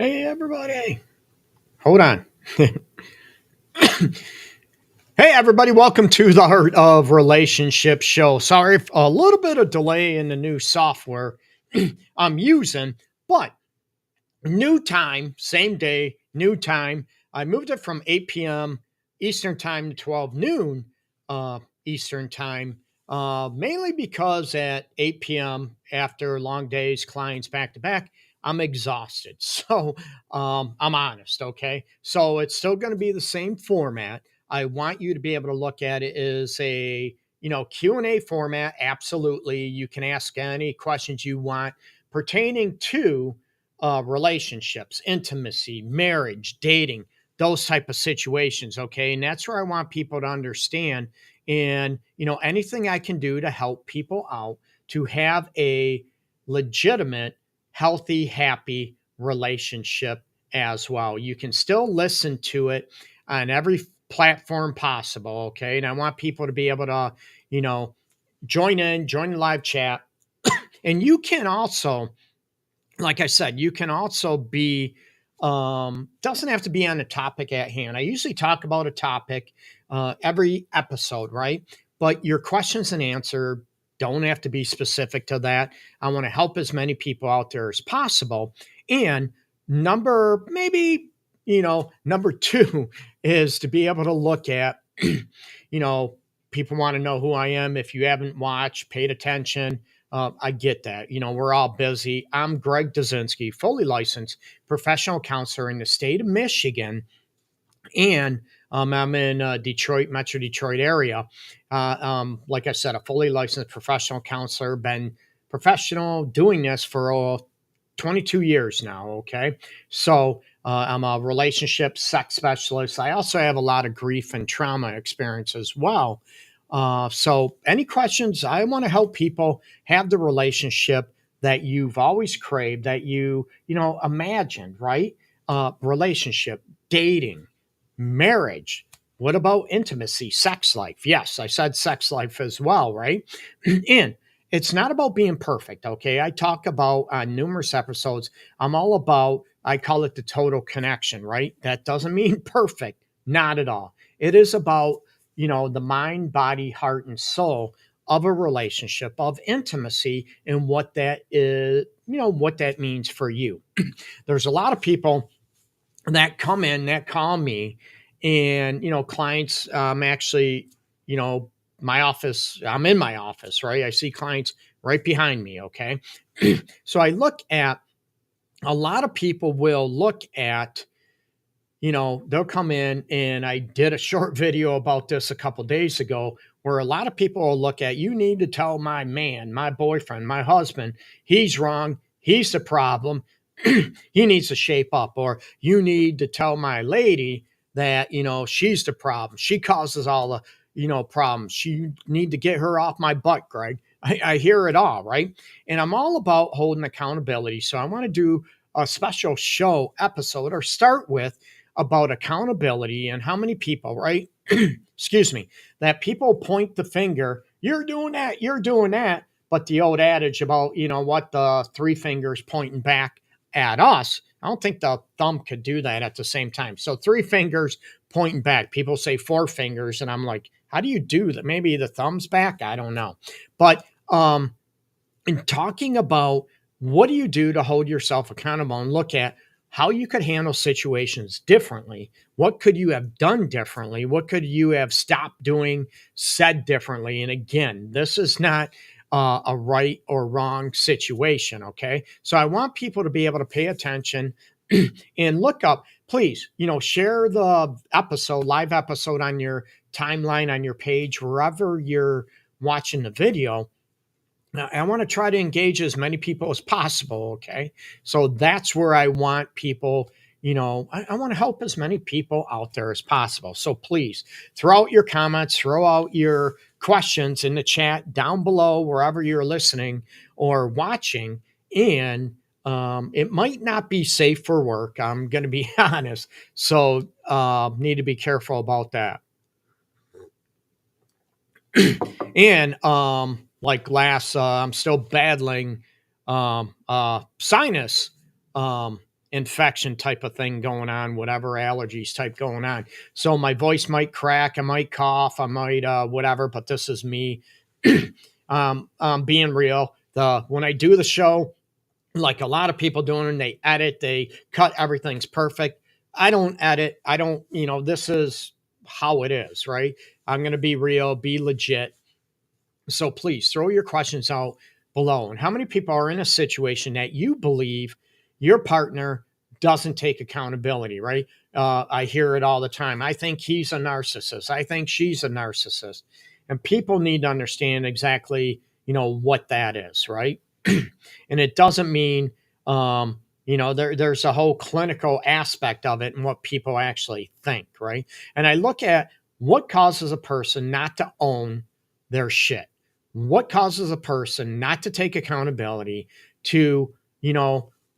Hey, everybody. Hold on. Hey, everybody. Welcome to the Heart of Relationships show. Sorry for a little bit of delay in the new software I'm using, but new time, same day, new time. I moved it from 8 p.m. Eastern time to 12 noon Eastern time, mainly because at 8 p.m. after long days, clients back to back, I'm exhausted. So I'm honest, okay? So it's still going to be the same format. I want you to be able to look at it as a Q&A format. Absolutely. You can ask any questions you want pertaining to relationships, intimacy, marriage, dating, those type of situations. Okay. And that's where I want people to understand. And, anything I can do to help people out to have a legitimate, healthy, happy relationship as well. You can still listen to it on every platform possible. Okay. And I want people to be able to, you know, join the live chat. And you can also, like I said, you can also be, doesn't have to be on the topic at hand. I usually talk about a topic every episode, right? But your questions and answer don't have to be specific to that. I want to help as many people out there as possible. And number two is to be able to look at, you know, people want to know who I am. If you haven't watched, paid attention, I get that. We're all busy. I'm Greg Dudzinski, fully licensed professional counselor in the state of Michigan. And I'm in Detroit, Metro Detroit area. Like I said, a fully licensed professional counselor, been professional doing this for 22 years now. Okay. So I'm a relationship sex specialist. I also have a lot of grief and trauma experience as well. So any questions, I want to help people have the relationship that you've always craved, that you imagined, right? Relationship, dating, marriage. What about intimacy, sex life? Yes, I said sex life as well, right? And it's not about being perfect, okay? I talk about on numerous episodes, I'm all about, I call it the total connection, right? That doesn't mean perfect, not at all. It is about, the mind, body, heart, and soul of a relationship, of intimacy, and what that is, what that means for you. There's a lot of people that come in that call me, and clients, actually, you know my office, I'm in my office, right? I see clients right behind me. Okay. So I look at, a lot of people will look at, they'll come in, and I did a short video about this a couple days ago, where a lot of people will look at, you need to tell my man, my boyfriend, my husband, he's wrong, he's the problem, he needs to shape up. Or you need to tell my lady that, she's the problem, she causes all the, problems, you need to get her off my butt, Greg. I hear it all, right? And I'm all about holding accountability. So I want to do a special show episode, or start with, about accountability, and how many people, right? Excuse me, that people point the finger, you're doing that, you're doing that. But the old adage about, what, the three fingers pointing back at us, I don't think the thumb could do that at the same time. So three fingers pointing back. People say four fingers, and I'm like, how do you do that? Maybe the thumb's back. I don't know. But in talking about, what do you do to hold yourself accountable, and look at how you could handle situations differently. What could you have done differently? What could you have stopped doing, said differently? And again, this is not a right or wrong situation. Okay. So I want people to be able to pay attention and look up, please, share the episode, live episode, on your timeline, on your page, wherever you're watching the video. Now, I want to try to engage as many people as possible. Okay. So that's where I want people, I want to help as many people out there as possible. So please throw out your comments, throw out your questions in the chat down below, wherever you're listening or watching. And it might not be safe for work. I'm going to be honest. So need to be careful about that. And like last, I'm still battling sinus infection type of thing going on, whatever allergies type going on. So my voice might crack, I might cough, I might whatever, but this is me being real. When I do the show, like a lot of people doing, they edit, they cut, everything's perfect. I don't edit. I don't, this is how it is, right? I'm going to be real, be legit. So please throw your questions out below. And how many people are in a situation that you believe your partner doesn't take accountability, right? I hear it all the time. I think he's a narcissist. I think she's a narcissist. And people need to understand exactly, what that is, right? And it doesn't mean, there's a whole clinical aspect of it and what people actually think, right? And I look at what causes a person not to own their shit. What causes a person not to take accountability, to,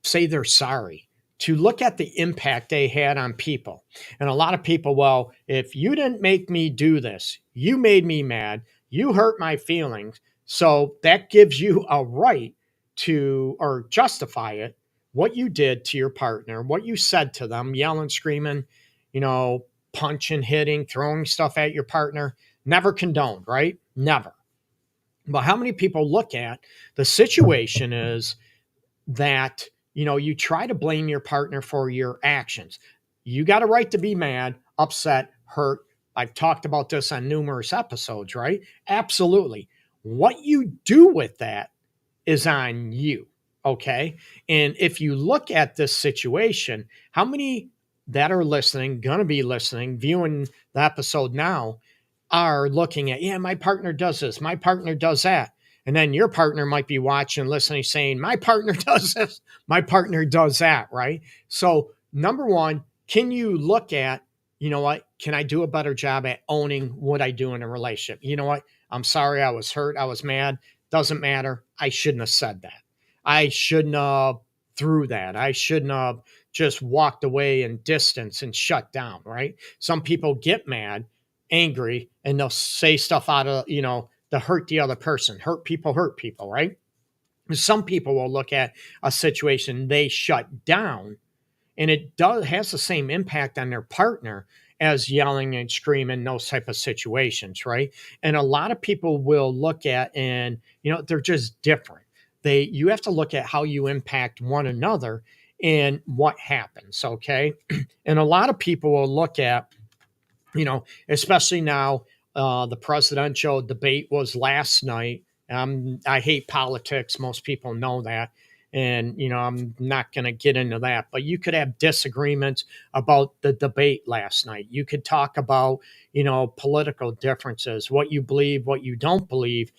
say they're sorry, to look at the impact they had on people. And a lot of people, well, if you didn't make me do this, you made me mad, you hurt my feelings. So that gives you a right to, or justify it, what you did to your partner, what you said to them, yelling, screaming, punching, hitting, throwing stuff at your partner, never condoned, right? Never. But how many people look at the situation is that, you try to blame your partner for your actions. You got a right to be mad, upset, hurt. I've talked about this on numerous episodes, right? Absolutely. What you do with that is on you. Okay. And if you look at this situation, how many that are listening, going to be listening, viewing the episode now, are looking at, yeah, my partner does this, my partner does that. And then your partner might be watching, listening, saying, my partner does this, my partner does that, right? So number one, can you look at, what, can I do a better job at owning what I do in a relationship? You know what? I'm sorry, I was hurt, I was mad. Doesn't matter. I shouldn't have said that. I shouldn't have threw that. I shouldn't have just walked away in distance and shut down, right? Some people get mad, angry, and they'll say stuff out of, to hurt the other person. Hurt people, right? Some people will look at a situation, they shut down, and it has the same impact on their partner as yelling and screaming, those type of situations, right? And a lot of people will look at, and they're just different. You have to look at how you impact one another and what happens, okay? And a lot of people will look at, especially now, the presidential debate was last night. I hate politics. Most people know that. And, I'm not going to get into that, but you could have disagreements about the debate last night. You could talk about, political differences, what you believe, what you don't believe.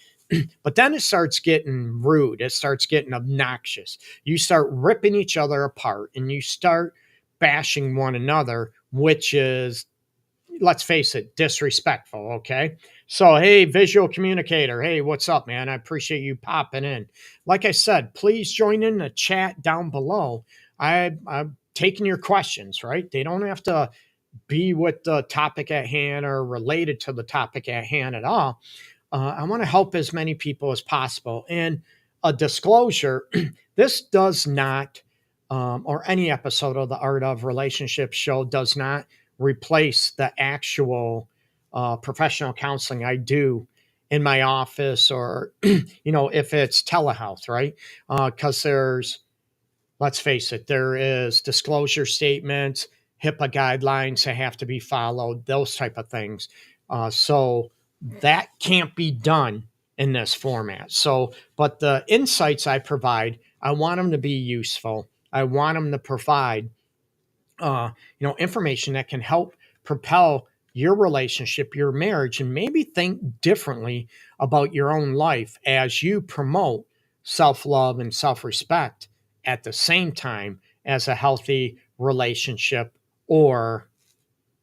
But then it starts getting rude. It starts getting obnoxious. You start ripping each other apart and you start bashing one another, which is, let's face it, disrespectful. Okay. So, hey, visual communicator. Hey, what's up, man? I appreciate you popping in. Like I said, please join in the chat down below. I'm taking your questions, right? They don't have to be with the topic at hand or related to the topic at hand at all. I want to help as many people as possible. And a disclosure, this does not, or any episode of the Art of Relationship show does not replace the actual professional counseling I do in my office, or, if it's telehealth, right? Because let's face it, there is disclosure statements, HIPAA guidelines that have to be followed, those type of things. So that can't be done in this format. So, but the insights I provide, I want them to be useful. I want them to provide, information that can help propel your relationship, your marriage, and maybe think differently about your own life as you promote self-love and self-respect at the same time as a healthy relationship or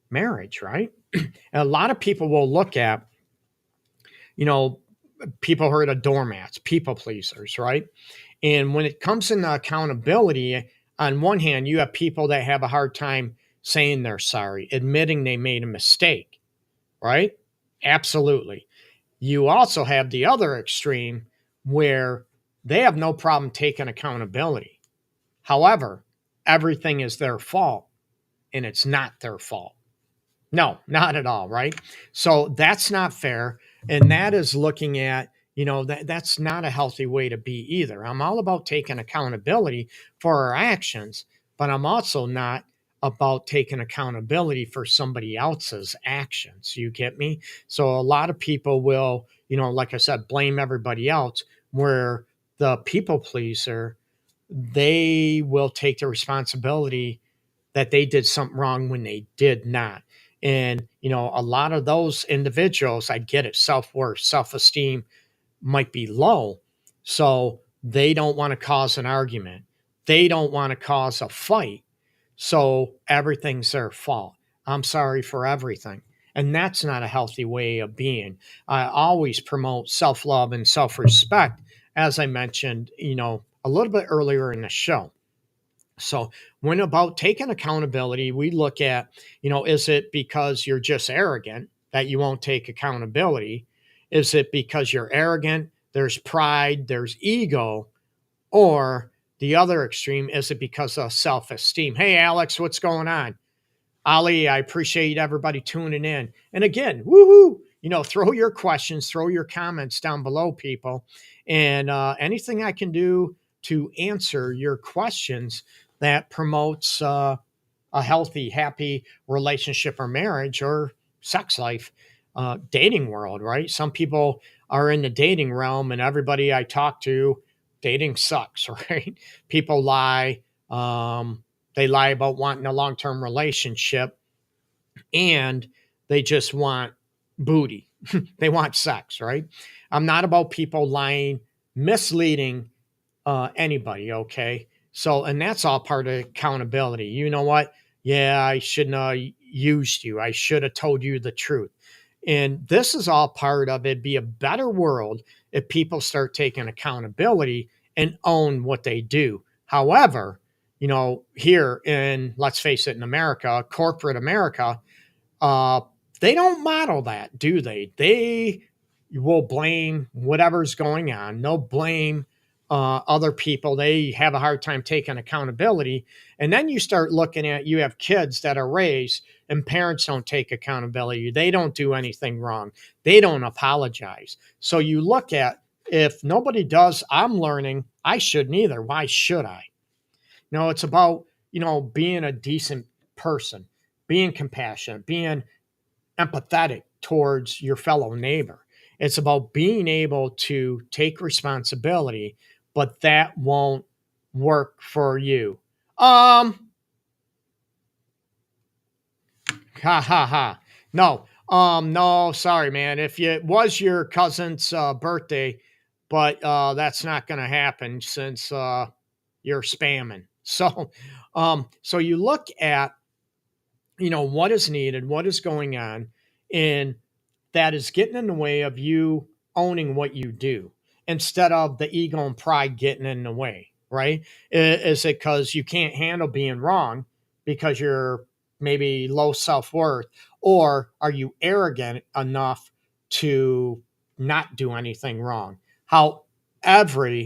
marriage, right? And a lot of people will look at, people heard of doormats, people pleasers, right? And when it comes into accountability, on one hand, you have people that have a hard time saying they're sorry, admitting they made a mistake, right? Absolutely. You also have the other extreme where they have no problem taking accountability. However, everything is their fault, and it's not their fault. No, not at all, right? So that's not fair. And that is looking at, that's not a healthy way to be either. I'm all about taking accountability for our actions, but I'm also not about taking accountability for somebody else's actions. You get me? So a lot of people will, like I said, blame everybody else, where the people pleaser, they will take the responsibility that they did something wrong when they did not. And, a lot of those individuals, I get it, self-worth, self-esteem might be low. So they don't want to cause an argument. They don't want to cause a fight. So everything's their fault. I'm sorry for everything. And that's not a healthy way of being. I always promote self love and self respect, as I mentioned, a little bit earlier in the show. So, when about taking accountability, we look at, is it because you're just arrogant that you won't take accountability? Is it because you're arrogant? There's pride, there's ego, or the other extreme, is it because of self esteem? Hey, Alex, what's going on? Ali, I appreciate everybody tuning in. And again, woohoo, throw your questions, throw your comments down below, people. And anything I can do to answer your questions that promotes a healthy, happy relationship or marriage or sex life, dating world, right? Some people are in the dating realm, and everybody I talk to, dating sucks, right? People lie. They lie about wanting a long term relationship, and they just want booty. They want sex, right? I'm not about people lying, misleading anybody, okay? So, and that's all part of accountability. You know what? Yeah, I shouldn't have used you. I should have told you the truth. And this is all part of it. Be a better world if people start taking accountability and own what they do. However, here in, let's face it, in America, corporate America, uh, they don't model that, do they? They will blame whatever's going on. They'll blame other people. They have a hard time taking accountability. And then you start looking at, you have kids that are raised and parents don't take accountability. They don't do anything wrong. They don't apologize. So you look at, if nobody does, I'm learning, I shouldn't either. Why should I? No, it's about, being a decent person, being compassionate, being empathetic towards your fellow neighbor. It's about being able to take responsibility, but that won't work for you. Ha ha ha. No. No, sorry, man. If it was your cousin's birthday, but that's not going to happen since you're spamming. So you look at, what is needed, what is going on, and that is getting in the way of you owning what you do instead of the ego and pride getting in the way, right? Is it because you can't handle being wrong because you're maybe low self-worth, or are you arrogant enough to not do anything wrong? However,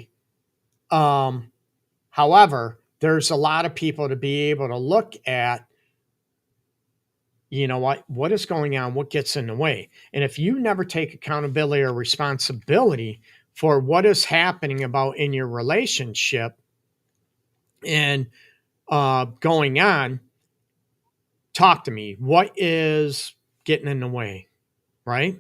however, there's a lot of people to be able to look at, what is going on, what gets in the way. And if you never take accountability or responsibility for what is happening about in your relationship and going on, talk to me. What is getting in the way, right?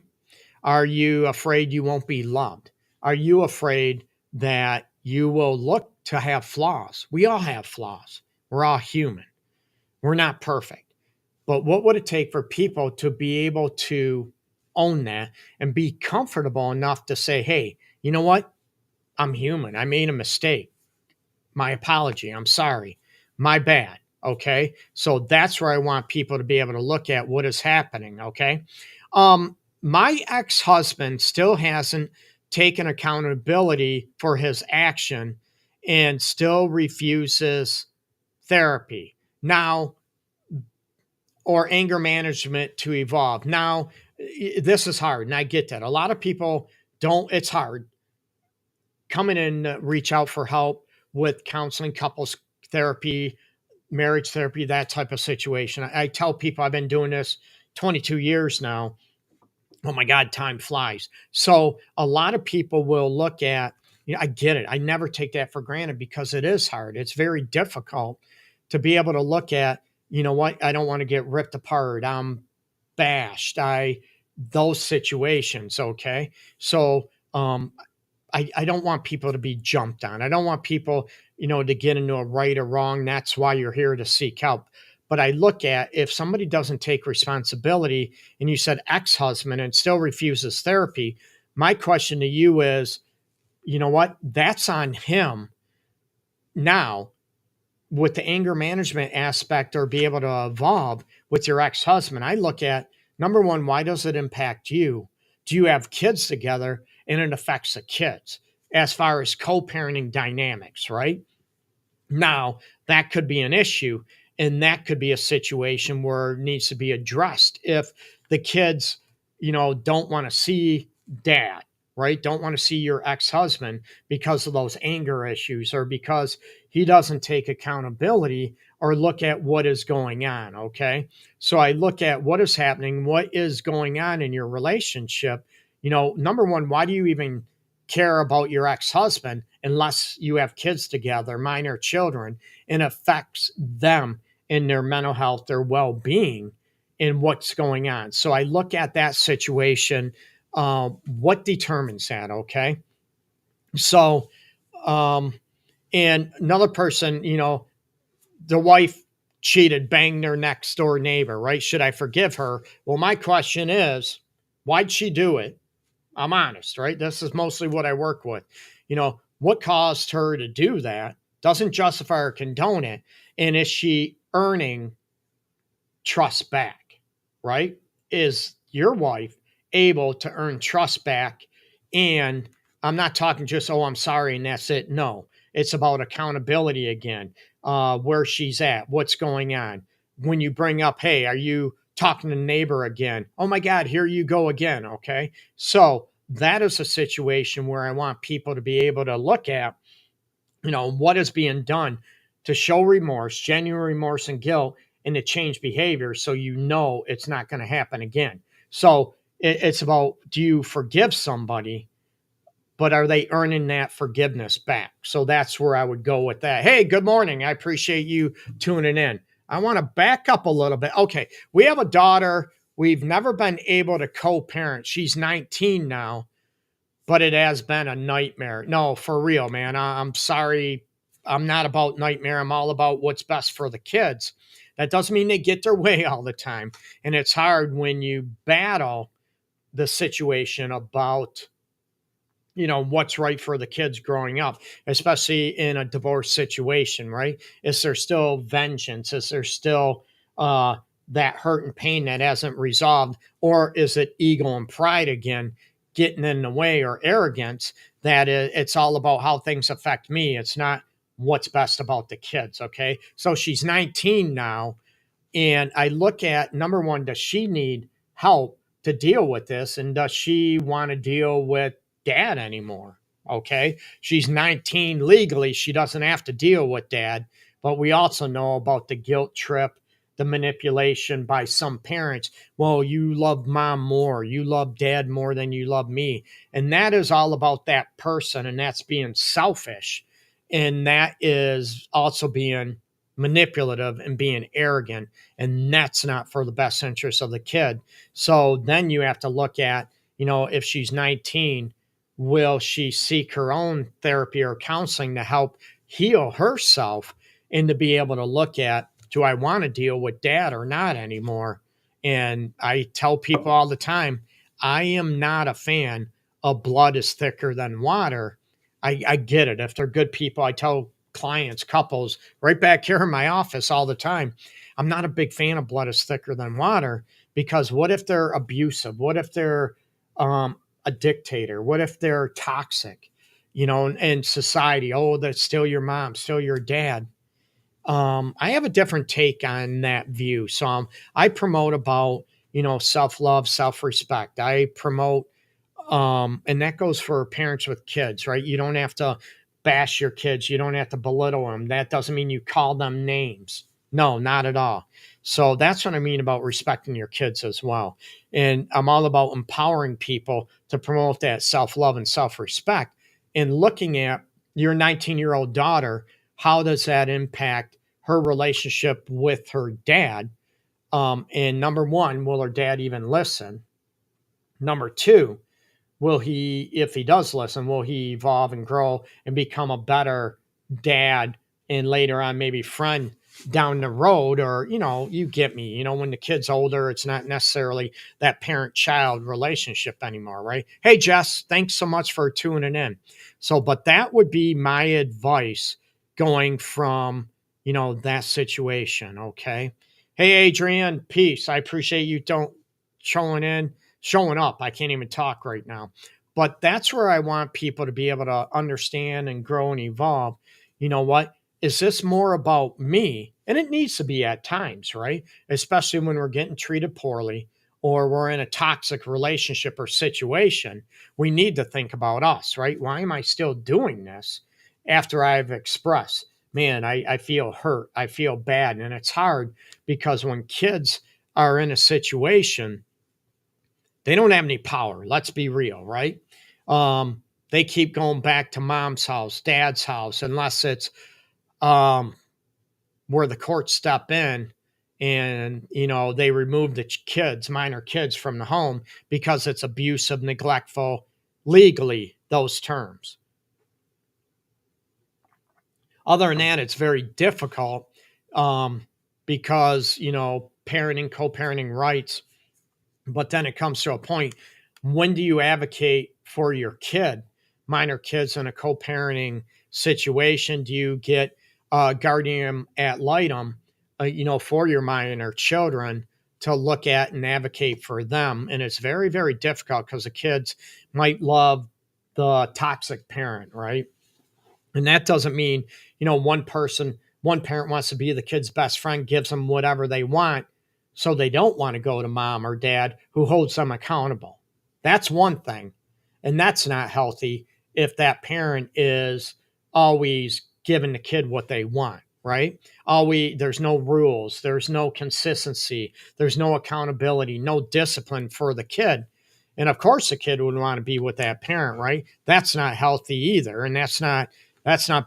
Are you afraid you won't be loved? Are you afraid that you will look to have flaws? We all have flaws. We're all human. We're not perfect. But what would it take for people to be able to own that and be comfortable enough to say, hey, you know what? I'm human. I made a mistake. My apology. I'm sorry. My bad. Okay. So that's where I want people to be able to look at what is happening. Okay. My ex-husband still hasn't taken accountability for his action and still refuses therapy. Now, or anger management to evolve. Now, this is hard, and I get that. A lot of people don't, it's hard. Come in and reach out for help with counseling, couples therapy. marriage therapy, that type of situation. I tell people I've been doing this 22 years now. Oh my God, time flies. So a lot of people will look at, I get it. I never take that for granted because it is hard. It's very difficult to be able to look at, you know what, I don't want to get ripped apart. I'm bashed. Those situations. Okay. So, I don't want people to be jumped on. I don't want people, to get into a right or wrong. That's why you're here, to seek help. But I look at, if somebody doesn't take responsibility, and you said ex-husband and still refuses therapy, my question to you is, you know what? That's on him. Now, with the anger management aspect, or be able to evolve with your ex-husband, I look at, number one, why does it impact you? Do you have kids together and it affects the kids as far as co-parenting dynamics, right? Now, that could be an issue, and that could be a situation where it needs to be addressed. If the kids, don't want to see dad, right? Don't want to see your ex-husband because of those anger issues, or because he doesn't take accountability or look at what is going on, okay? So I look at what is happening, what is going on in your relationship. Number one, why do you even care about your ex-husband unless you have kids together, minor children, and affects them in their mental health, their well-being, and what's going on? So I look at that situation. What determines that? Okay. So, and another person, the wife cheated, banged their next door neighbor, right? Should I forgive her? Well, my question is, why'd she do it? I'm honest, right? This is mostly what I work with. What caused her to do that? Doesn't justify or condone it. And is she earning trust back, right? Is your wife able to earn trust back? And I'm not talking just, oh, I'm sorry, and that's it. No, it's about accountability again, where she's at, what's going on. When you bring up, hey, are you talking to the neighbor again? Oh my God, here you go again. Okay. So that is a situation where I want people to be able to look at, what is being done to show remorse, genuine remorse and guilt, and to change behavior, so it's not going to happen again. So it's about, do you forgive somebody, but are they earning that forgiveness back? So that's where I would go with that. Hey, good morning. I appreciate you tuning in. I want to back up a little bit. Okay, we have a daughter. We've never been able to co-parent. She's 19 now, but it has been a nightmare. No, for real, man. I'm sorry. I'm not about nightmare. I'm all about what's best for the kids. That doesn't mean they get their way all the time. And it's hard when you battle the situation about, what's right for the kids growing up, especially in a divorce situation, right? Is there still vengeance? Is there still that hurt and pain that hasn't resolved? Or is it ego and pride again getting in the way, or arrogance, that it's all about how things affect me? It's not what's best about the kids, okay? So she's 19 now, and I look at, number one, does she need help to deal with this? And does she want to deal with dad anymore? Okay. She's 19 legally. She doesn't have to deal with dad, but we also know about the guilt trip, the manipulation by some parents. Well, you love mom more. You love dad more than you love me. And that is all about that person. And that's being selfish. And that is also being manipulative and being arrogant. And that's not for the best interest of the kid. So then you have to look at, if she's 19, will she seek her own therapy or counseling to help heal herself, and to be able to look at, do I want to deal with dad or not anymore? And I tell people all the time, I am not a fan of blood is thicker than water. I get it. If they're good people, I tell clients, couples right back here in my office all the time, I'm not a big fan of blood is thicker than water, because what if they're abusive? What if they're a dictator? What if they're toxic, in society? Oh, that's still your mom, still your dad. I have a different take on that view. So I promote about, self-love, self-respect. I promote, and that goes for parents with kids, right? You don't have to bash your kids. You don't have to belittle them. That doesn't mean you call them names. No, not at all. So that's what I mean about respecting your kids as well. And I'm all about empowering people to promote that self love and self respect and looking at your 19-year-old daughter. How does that impact her relationship with her dad? And number one, will her dad even listen? Number two, will he, if he does listen, will he evolve and grow and become a better dad and later on maybe friend down the road? Or, you get me, when the kid's older, it's not necessarily that parent child relationship anymore, right? Hey, Jess, thanks so much for tuning in. So, but that would be my advice going from, that situation. Okay. Hey, Adrian, peace. I appreciate you don't showing up. I can't even talk right now. But that's where I want people to be able to understand and grow and evolve. You know what? Is this more about me? And it needs to be at times, right? Especially when we're getting treated poorly or we're in a toxic relationship or situation. We need to think about us, right? Why am I still doing this after I've expressed? Man, I feel hurt. I feel bad. And it's hard because when kids are in a situation, they don't have any power. Let's be real, right? They keep going back to mom's house, dad's house, unless it's um, where the courts step in and they remove the kids, minor kids, from the home because it's abusive, neglectful, legally those terms. Other than that, it's very difficult because parenting, co-parenting rights. But then it comes to a point, when do you advocate for your kid, minor kids in a co-parenting situation? Do you get guardian ad litem, for your minor children to look at and advocate for them? And it's very, very difficult because the kids might love the toxic parent, right? And that doesn't mean, one parent wants to be the kid's best friend, gives them whatever they want. So they don't want to go to mom or dad who holds them accountable. That's one thing. And that's not healthy if that parent is always giving the kid what they want, right? There's no rules, there's no consistency, there's no accountability, no discipline for the kid. And of course the kid would want to be with that parent, right? That's not healthy either. And that's not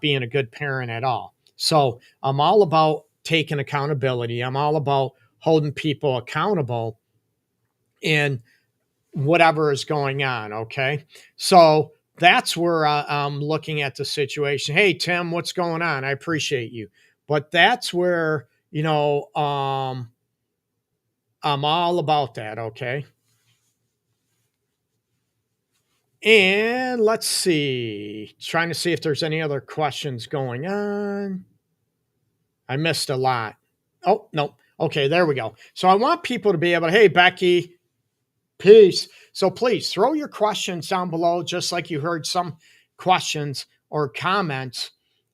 being a good parent at all. So I'm all about taking accountability. I'm all about holding people accountable in whatever is going on. Okay. So that's where I'm looking at the situation. Hey, Tim, what's going on? I appreciate you. But that's where, I'm all about that. Okay. And let's see, trying to see if there's any other questions going on. I missed a lot. Oh, no. Okay, there we go. So I want people to be able to, hey, Becky, peace. So please throw your questions down below, just like you heard some questions or comments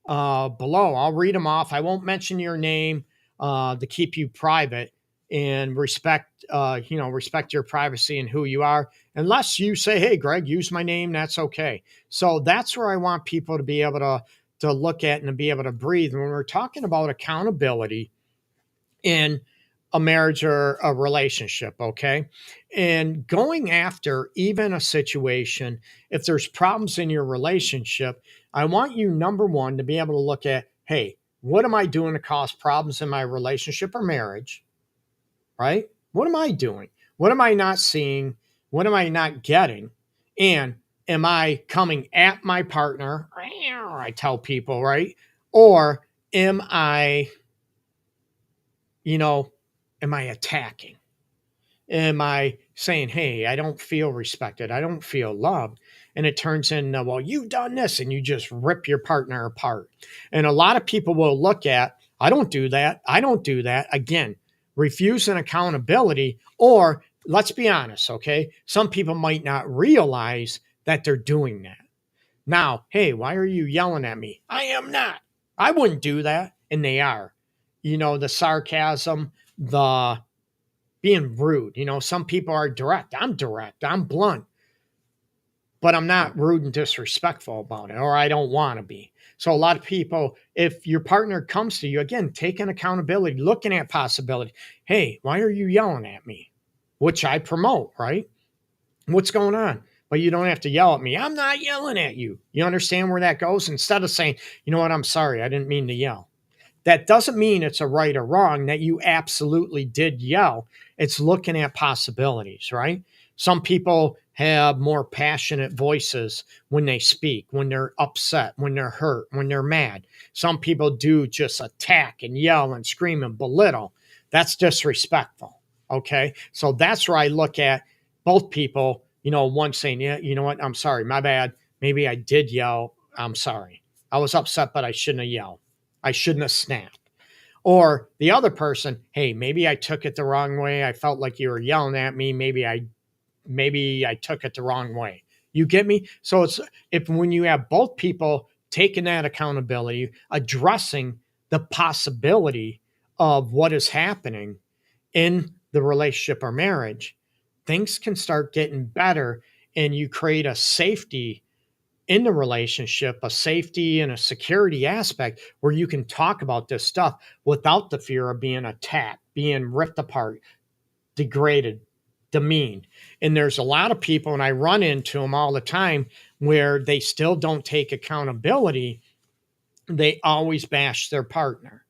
below. I'll read them off. I won't mention your name to keep you private and respect your privacy and who you are. Unless you say, hey, Greg, use my name, that's okay. So that's where I want people to be able to look at and to be able to breathe. When we're talking about accountability in a marriage or a relationship, okay? And going after even a situation, if there's problems in your relationship, I want you, number one, to be able to look at, hey, what am I doing to cause problems in my relationship or marriage, right? What am I doing? What am I not seeing? What am I not getting? And am I coming at my partner? I tell people, right? Or am I attacking? Am I saying, hey, I don't feel respected, I don't feel loved? And it turns into, well, you've done this, and you just rip your partner apart. And a lot of people will look at, I don't do that. Again, refusing accountability. Or let's be honest, okay? Some people might not realize that they're doing that. Now, hey, why are you yelling at me? I am not. I wouldn't do that. And they are. The sarcasm, the being rude. Some people are direct. I'm blunt. but I'm not rude and disrespectful about it, or I don't want to be. So a lot of people, if your partner comes to you, again, taking accountability, looking at possibility. Hey, why are you yelling at me? Which I promote, right? What's going on? But you don't have to yell at me. I'm not yelling at you. You understand where that goes? Instead of saying, you know what, I'm sorry, I didn't mean to yell. That doesn't mean it's a right or wrong that you absolutely did yell. It's looking at possibilities, right? Some people have more passionate voices when they speak, when they're upset, when they're hurt, when they're mad. Some people do just attack and yell and scream and belittle. That's disrespectful. Okay. So that's where I look at both people, one saying, yeah, you know what? I'm sorry. My bad. Maybe I did yell. I'm sorry. I was upset, but I shouldn't have yelled. I shouldn't have snapped. Or the other person, hey, maybe I took it the wrong way. I felt like you were yelling at me. Maybe I took it the wrong way. You get me? So it's when you have both people taking that accountability, addressing the possibility of what is happening in the relationship or marriage, things can start getting better, and you create a safety in the relationship, a safety and a security aspect where you can talk about this stuff without the fear of being attacked, being ripped apart, degraded, demeaned. And there's a lot of people, and I run into them all the time, where they still don't take accountability. They always bash their partner.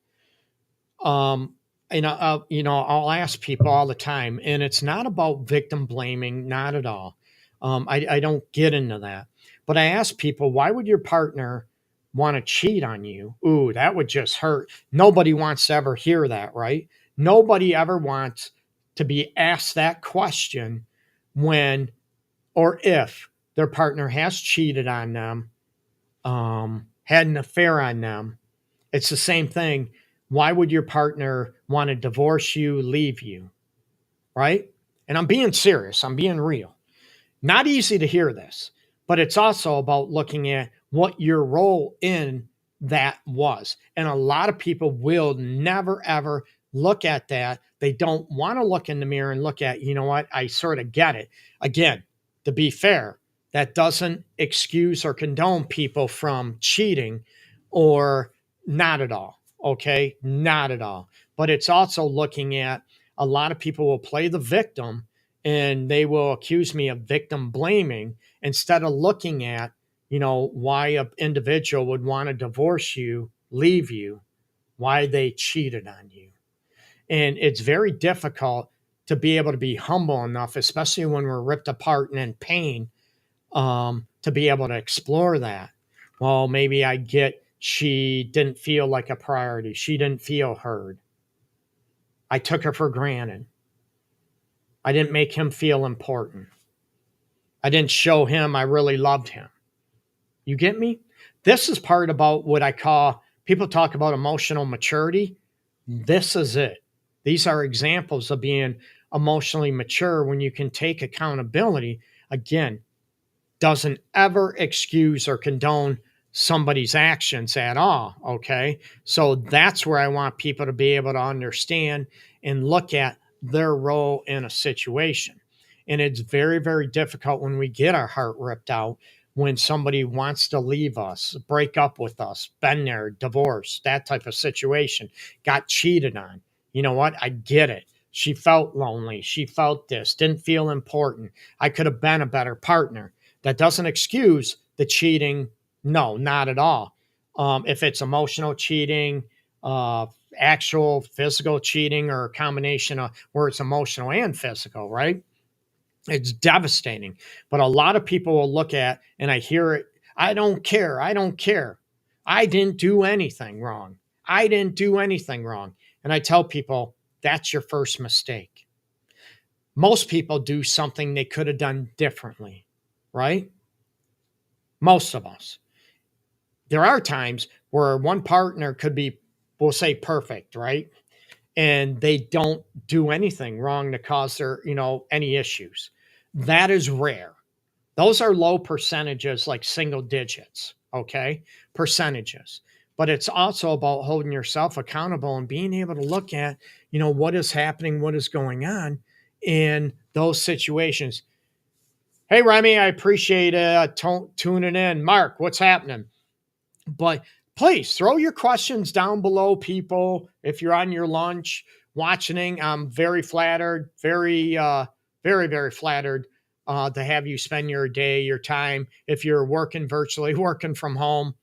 I'll ask people all the time, and it's not about victim blaming, not at all. I don't get into that. But I ask people, why would your partner want to cheat on you? Ooh, that would just hurt. Nobody wants to ever hear that, right? Nobody ever wants to be asked that question when or if their partner has cheated on them, had an affair on them. It's the same thing. Why would your partner want to divorce you, leave you? Right? And I'm being serious. I'm being real. Not easy to hear this, but it's also about looking at what your role in that was. And a lot of people will never, ever look at that. They don't want to look in the mirror and look at, you know what, I sort of get it. Again, to be fair, that doesn't excuse or condone people from cheating, or not at all. Okay. Not at all. But it's also looking at, a lot of people will play the victim and they will accuse me of victim blaming instead of looking at, why an individual would want to divorce you, leave you, why they cheated on you. And it's very difficult to be able to be humble enough, especially when we're ripped apart and in pain, to be able to explore that. Well, maybe I get she didn't feel like a priority. She didn't feel heard. I took her for granted. I didn't make him feel important. I didn't show him I really loved him. You get me? This is part about what I call, people talk about emotional maturity. This is it. These are examples of being emotionally mature when you can take accountability. Again, doesn't ever excuse or condone somebody's actions at all. Okay. So that's where I want people to be able to understand and look at their role in a situation. And it's very, very difficult when we get our heart ripped out, when somebody wants to leave us, break up with us, been there, divorce, that type of situation, got cheated on. You know what? I get it. She felt lonely. She felt this, didn't feel important. I could have been a better partner. That doesn't excuse the cheating. No, not at all. If it's emotional cheating, actual physical cheating, or a combination of where it's emotional and physical, right? It's devastating. But a lot of people will look at, and I hear it, I don't care. I don't care. I didn't do anything wrong. I didn't do anything wrong. And I tell people, that's your first mistake. Most people do something they could have done differently, right? Most of us. There are times where one partner could be, we'll say, perfect, right? And they don't do anything wrong to cause their, any issues. That is rare. Those are low percentages, like single digits, okay? Percentages. But it's also about holding yourself accountable and being able to look at, what is happening, what is going on in those situations. Hey, Remy, I appreciate tuning in. Mark, what's happening? But please throw your questions down below, people. If you're on your lunch watching, I'm very flattered, very flattered to have you spend your day, your time. If you're working virtually, working from home,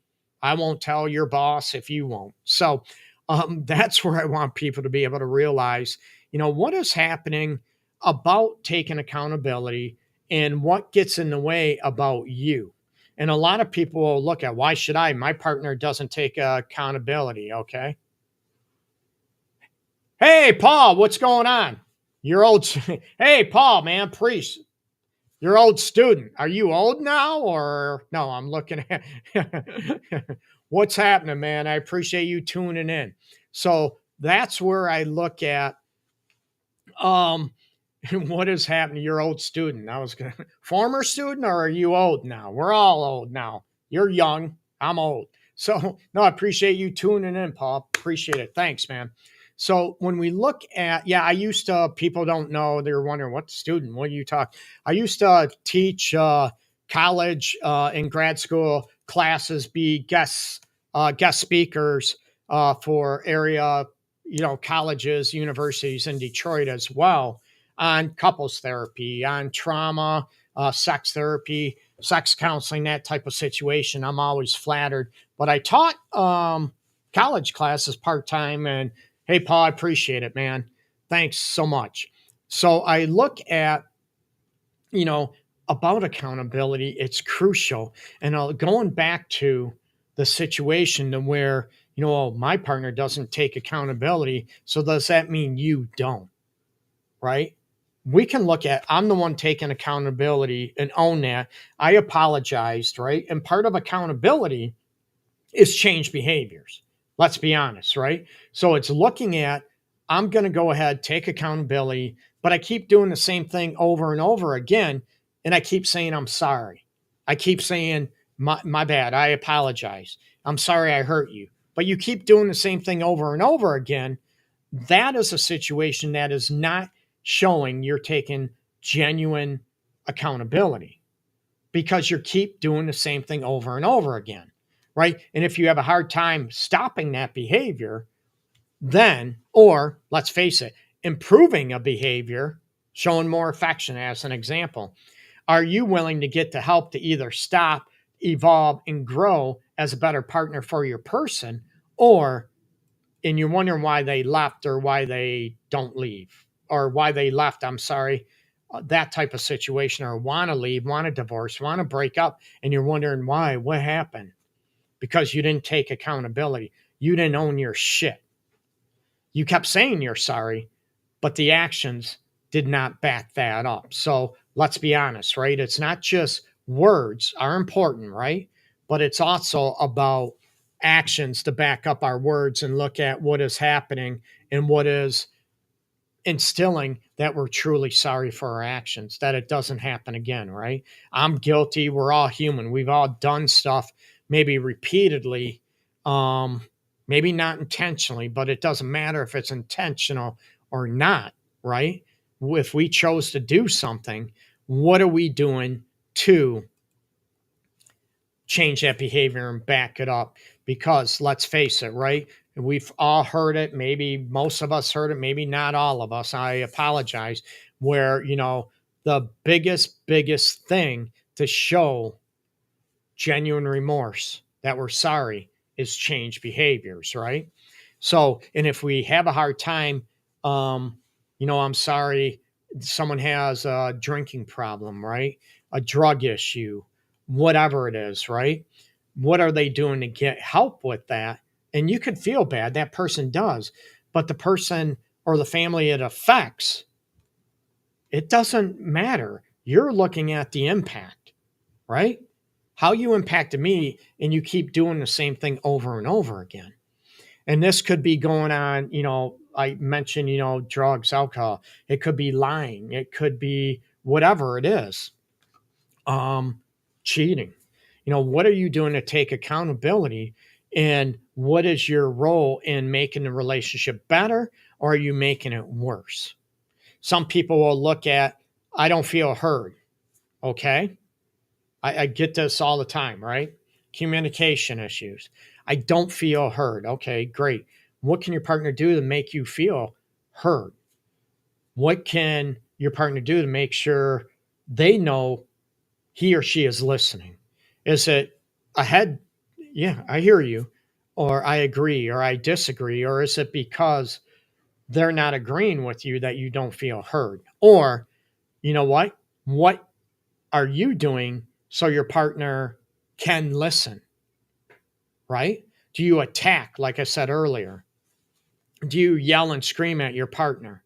I won't tell your boss if you won't. So that's where I want people to be able to realize, what is happening about taking accountability and what gets in the way about you. And a lot of people will look at, why should I? My partner doesn't take accountability. Okay. Hey, Paul, what's going on? You're old. Hey, Paul, man, priest, you're old student. Are you old now or no? I'm looking at what's happening, man. I appreciate you tuning in. So that's where I look at um, what is happening. You're old student. I was going to former student, or are you old now? We're all old now. You're young. I'm old. So no, I appreciate you tuning in, Paul. Appreciate it. Thanks, man. So when we look at, I used to, people don't know, they're wondering, what student, what are you talking? I used to teach college and grad school classes, be guest speakers for area, colleges, universities in Detroit as well, on couples therapy, on trauma, sex therapy, sex counseling, that type of situation. I'm always flattered. But I taught college classes part-time, and hey, Paul, I appreciate it, man. Thanks so much. So I look at, about accountability, it's crucial. And going back to the situation to where, my partner doesn't take accountability. So does that mean you don't? Right? We can look at, I'm the one taking accountability and own that. I apologized, right? And part of accountability is change behaviors. Let's be honest, right? So it's looking at, I'm going to go ahead, take accountability, but I keep doing the same thing over and over again. And I keep saying, I'm sorry. I keep saying, my bad. I apologize. I'm sorry I hurt you. But you keep doing the same thing over and over again. That is a situation that is not showing you're taking genuine accountability, because you keep doing the same thing over and over again, right? And if you have a hard time stopping that behavior, then, or let's face it, improving a behavior, showing more affection as an example, are you willing to get the help to either stop, evolve, and grow as a better partner for your person, and you're wondering why they left or why they don't leave or why they left, I'm sorry, that type of situation, or want to leave, want to divorce, want to break up, and you're wondering why, what happened? Because you didn't take accountability. You didn't own your shit. You kept saying you're sorry, but the actions did not back that up. So let's be honest, right? It's not just words are important, right? But it's also about actions to back up our words and look at what is happening and what is instilling that we're truly sorry for our actions, that it doesn't happen again, right? I'm guilty. We're all human. We've all done stuff, maybe repeatedly, maybe not intentionally, but it doesn't matter if it's intentional or not, right? If we chose to do something, what are we doing to change that behavior and back it up? Because let's face it, right? We've all heard it. Maybe most of us heard it, maybe not all of us. I apologize. Where, the biggest thing to show genuine remorse that we're sorry is change behaviors, right? So, and if we have a hard time, I'm sorry, someone has a drinking problem, right? A drug issue, whatever it is, right? What are they doing to get help with that? And you could feel bad, that person does, but the person or the family it affects, it doesn't matter. You're looking at the impact, right? How you impacted me, and you keep doing the same thing over and over again. And this could be going on, I mentioned, drugs, alcohol. It could be lying. It could be whatever it is. Cheating. What are you doing to take accountability? And what is your role in making the relationship better, or are you making it worse? Some people will look at, I don't feel heard. Okay. I get this all the time, right? Communication issues. I don't feel heard. Okay, great. What can your partner do to make you feel heard? What can your partner do to make sure they know he or she is listening? Is it a head, yeah, I hear you, or I agree, or I disagree, or is it because they're not agreeing with you that you don't feel heard? Or, you know what? What are you doing so your partner can listen, right? Do you attack, like I said earlier? Do you yell and scream at your partner?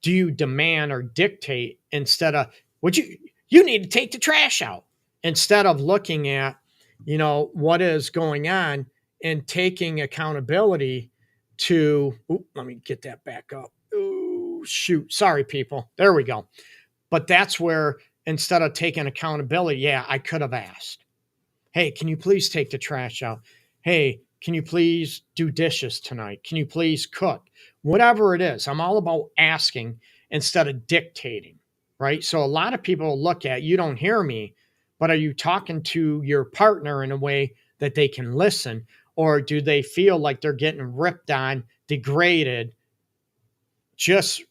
Do you demand or dictate instead of, would you need to take the trash out, instead of looking at, what is going on and taking accountability to, let me get that back up. Oh, shoot. Sorry, people. There we go. But that's where, instead of taking accountability, yeah, I could have asked, hey, can you please take the trash out? Hey, can you please do dishes tonight? Can you please cook? Whatever it is, I'm all about asking instead of dictating, right? So a lot of people look at, you don't hear me, but are you talking to your partner in a way that they can listen? Or do they feel like they're getting ripped on, degraded, just,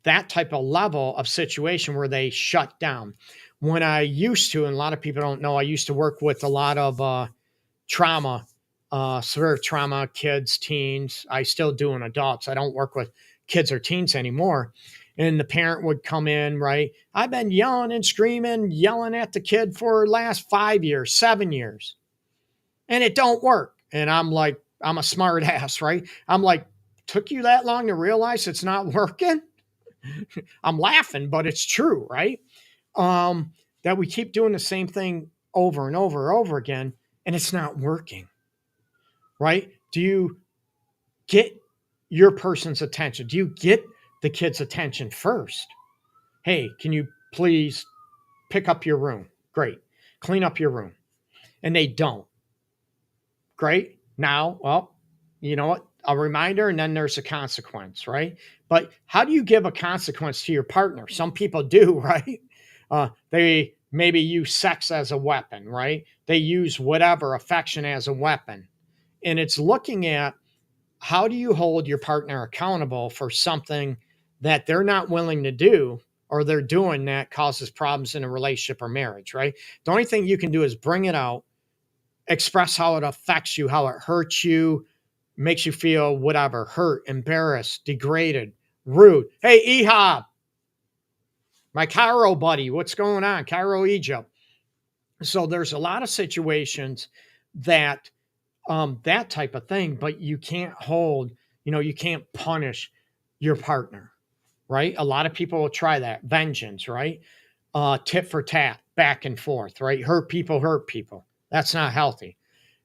that type of level of situation where they shut down? When I used to, and a lot of people don't know, I used to work with a lot of trauma, severe trauma, kids, teens. I still do in adults. I don't work with kids or teens anymore. And the parent would come in, right? I've been yelling and screaming, yelling at the kid for the last 5 years, 7 years, and it don't work. And I'm like, I'm a smart ass, right? I'm like, took you that long to realize it's not working? I'm laughing, but it's true, right? That we keep doing the same thing over and over and over again, and it's not working, right? Do you get your person's attention? Do you get the kid's attention first? Hey, can you please pick up your room? Great. Clean up your room. And they don't. Great. Now, well, you know what? A reminder, and then there's a consequence, right? But how do you give a consequence to your partner? Some people do, right? They maybe use sex as a weapon, right? They use whatever affection as a weapon. And it's looking at, how do you hold your partner accountable for something that they're not willing to do, or they're doing that causes problems in a relationship or marriage, right? The only thing you can do is bring it out, express how it affects you, how it hurts you, makes you feel whatever, hurt, embarrassed, degraded, rude. Hey, Ehab, my Cairo buddy, what's going on? Cairo, Egypt. So there's a lot of situations that that type of thing, but you can't hold, you can't punish your partner, right? A lot of people will try that vengeance, right? Tit for tat, back and forth, right? Hurt people hurt people. That's not healthy.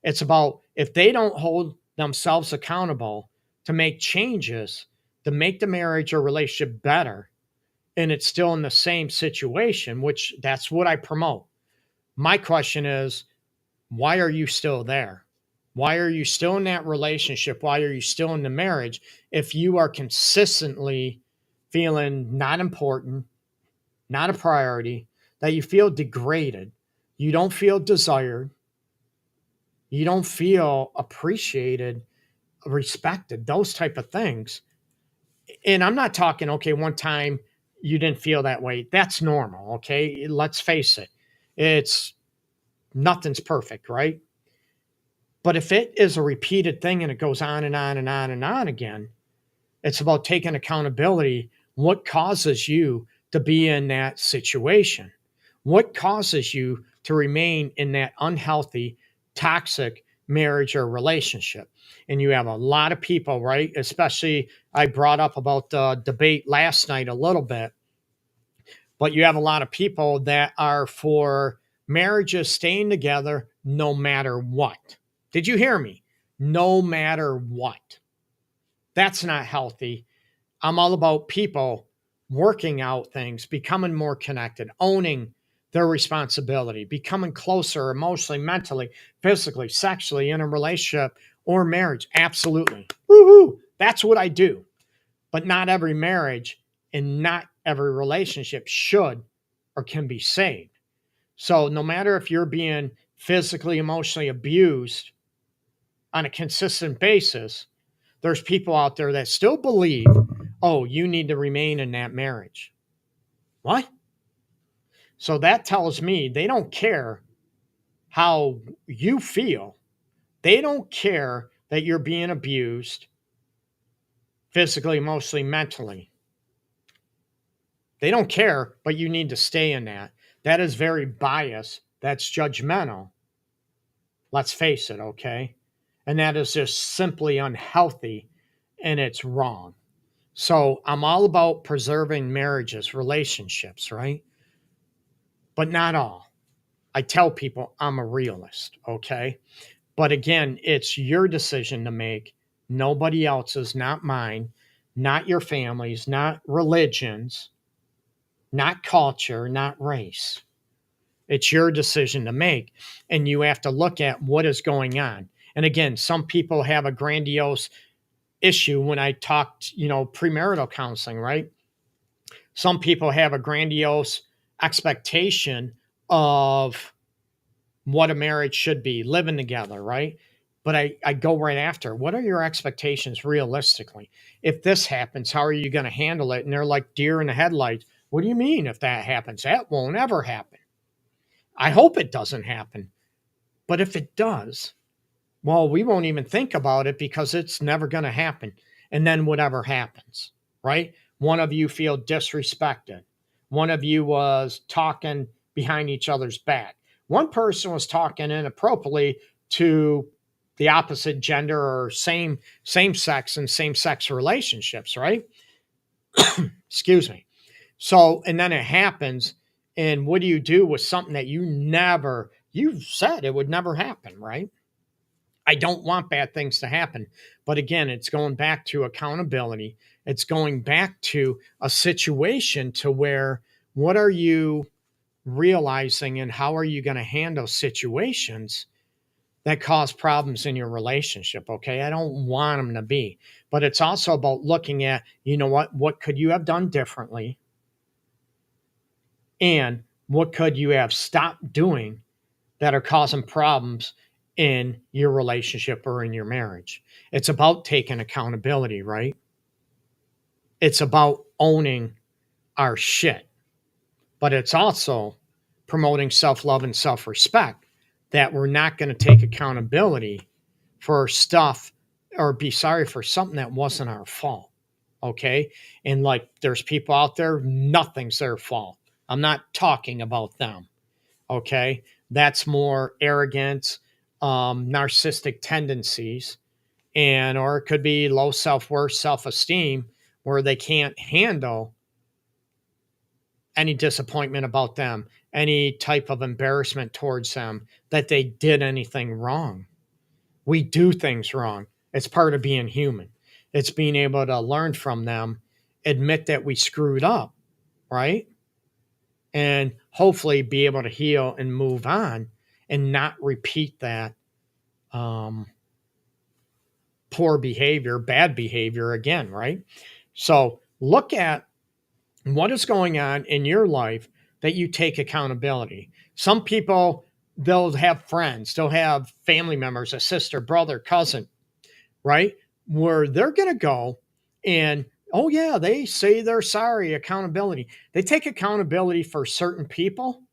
It's about, if they don't hold themselves accountable to make changes to make the marriage or relationship better, and it's still in the same situation, which that's what I promote. My question is, why are you still there? Why are you still in that relationship? Why are you still in the marriage if you are consistently feeling not important, not a priority, that you feel degraded, you don't feel desired, you don't feel appreciated, respected, those type of things? And I'm not talking, okay, one time you didn't feel that way. That's normal, okay? Let's face it. It's nothing's perfect, right? But if it is a repeated thing and it goes on and on and on and on again, it's about taking accountability. What causes you to be in that situation? What causes you to remain in that unhealthy, toxic marriage or relationship? And you have a lot of people, right? Especially, I brought up about the debate last night a little bit, but you have a lot of people that are for marriages staying together no matter what. Did you hear me? No matter what. That's not healthy. I'm all about people working out things, becoming more connected, owning their responsibility, becoming closer emotionally, mentally, physically, sexually in a relationship or marriage. Absolutely. Woohoo! That's what I do. But not every marriage and not every relationship should or can be saved. So no matter if you're being physically, emotionally abused on a consistent basis, there's people out there that still believe, oh, you need to remain in that marriage. What? So that tells me they don't care how you feel. They don't care that you're being abused physically, emotionally, mentally. They don't care, but you need to stay in that. That is very biased. That's judgmental. Let's face it, okay? And that is just simply unhealthy and it's wrong. So I'm all about preserving marriages, relationships, right? But not all. I tell people I'm a realist, okay? But again, it's your decision to make, nobody else's, not mine, not your family's, not religions, not culture, not race. It's your decision to make. And you have to look at what is going on. And again, some people have a grandiose issue when I talked, premarital counseling, right? Some people have a grandiose expectation of what a marriage should be, living together, right? But I go right after, what are your expectations realistically? If this happens, how are you going to handle it? And they're like deer in the headlights. What do you mean if that happens? That won't ever happen. I hope it doesn't happen. But if it does, well, we won't even think about it because it's never going to happen. And then whatever happens, right? One of you feel disrespected. One of you was talking behind each other's back. One person was talking inappropriately to the opposite gender or same sex and same sex relationships, right? Excuse me. So, and then it happens. And what do you do with something that you said it would never happen, right? I don't want bad things to happen. But again, it's going back to accountability. It's going back to a situation to where what are you realizing and how are you going to handle situations that cause problems in your relationship? Okay. I don't want them to be, but it's also about looking at, what could you have done differently? And what could you have stopped doing that are causing problems in your relationship or in your marriage? It's about taking accountability, right? It's about owning our shit, but it's also promoting self-love and self-respect, that we're not going to take accountability for stuff or be sorry for something that wasn't our fault. Okay. And like there's people out there, nothing's their fault. I'm not talking about them. Okay. That's more arrogance, narcissistic tendencies, or it could be low self-worth, self-esteem, where they can't handle any disappointment about them, any type of embarrassment towards them, that they did anything wrong. We do things wrong. It's part of being human. It's being able to learn from them, admit that we screwed up, right? And hopefully be able to heal and move on and not repeat that poor behavior, bad behavior again, right? So look at what is going on in your life that you take accountability. Some people, they'll have friends, they'll have family members, a sister, brother, cousin, right? Where they're going to go and, oh, yeah, they say they're sorry, accountability. They take accountability for certain people,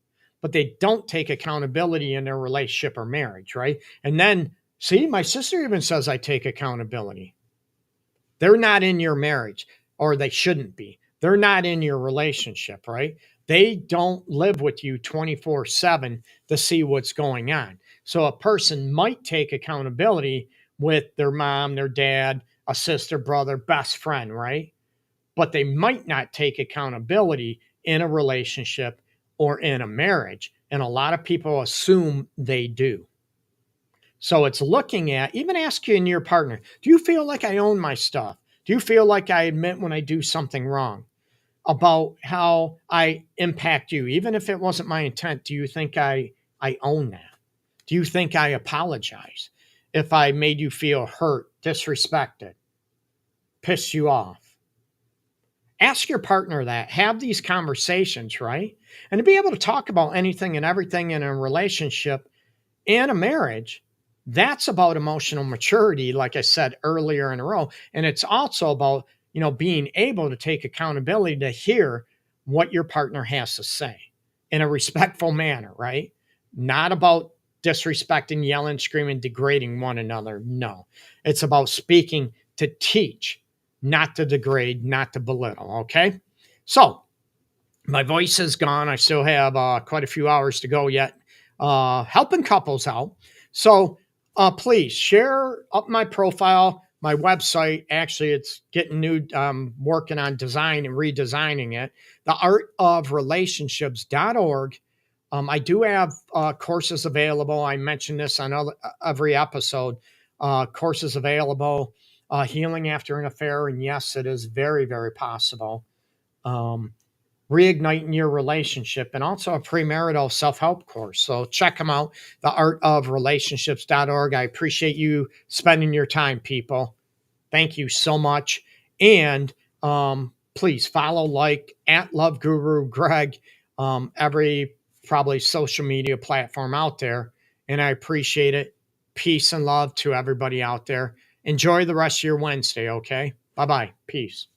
but they don't take accountability in their relationship or marriage, right? And then, see, my sister even says I take accountability. They're not in your marriage, or they shouldn't be. They're not in your relationship, right? They don't live with you 24/7 to see what's going on. So a person might take accountability with their mom, their dad, a sister, brother, best friend, right? But they might not take accountability in a relationship or in a marriage. And a lot of people assume they do. So it's looking at, even asking your partner, do you feel like I own my stuff? Do you feel like I admit when I do something wrong? About how I impact you, even if it wasn't my intent, do you think I own that? Do you think I apologize if I made you feel hurt, disrespected, pissed you off? Ask your partner that. Have these conversations, right? And to be able to talk about anything and everything in a relationship and a marriage, that's about emotional maturity, like I said earlier in a row. And it's also about, being able to take accountability to hear what your partner has to say in a respectful manner, right? Not about disrespecting, yelling, screaming, degrading one another. No, it's about speaking to teach, not to degrade, not to belittle. Okay. So my voice is gone. I still have quite a few hours to go yet, helping couples out. So please share up my profile, my website. Actually, it's getting new. Working on design and redesigning it. Theartofrelationships.org. I do have courses available. I mentioned this on every episode. Courses available. Healing after an affair, and yes, it is very, very possible. Reigniting your relationship, and also a premarital self-help course. So check them out, theartofrelationships.org. I appreciate you spending your time, people. Thank you so much. And please follow, like at LoveGuruGreg, every probably social media platform out there. And I appreciate it. Peace and love to everybody out there. Enjoy the rest of your Wednesday, okay? Bye-bye. Peace.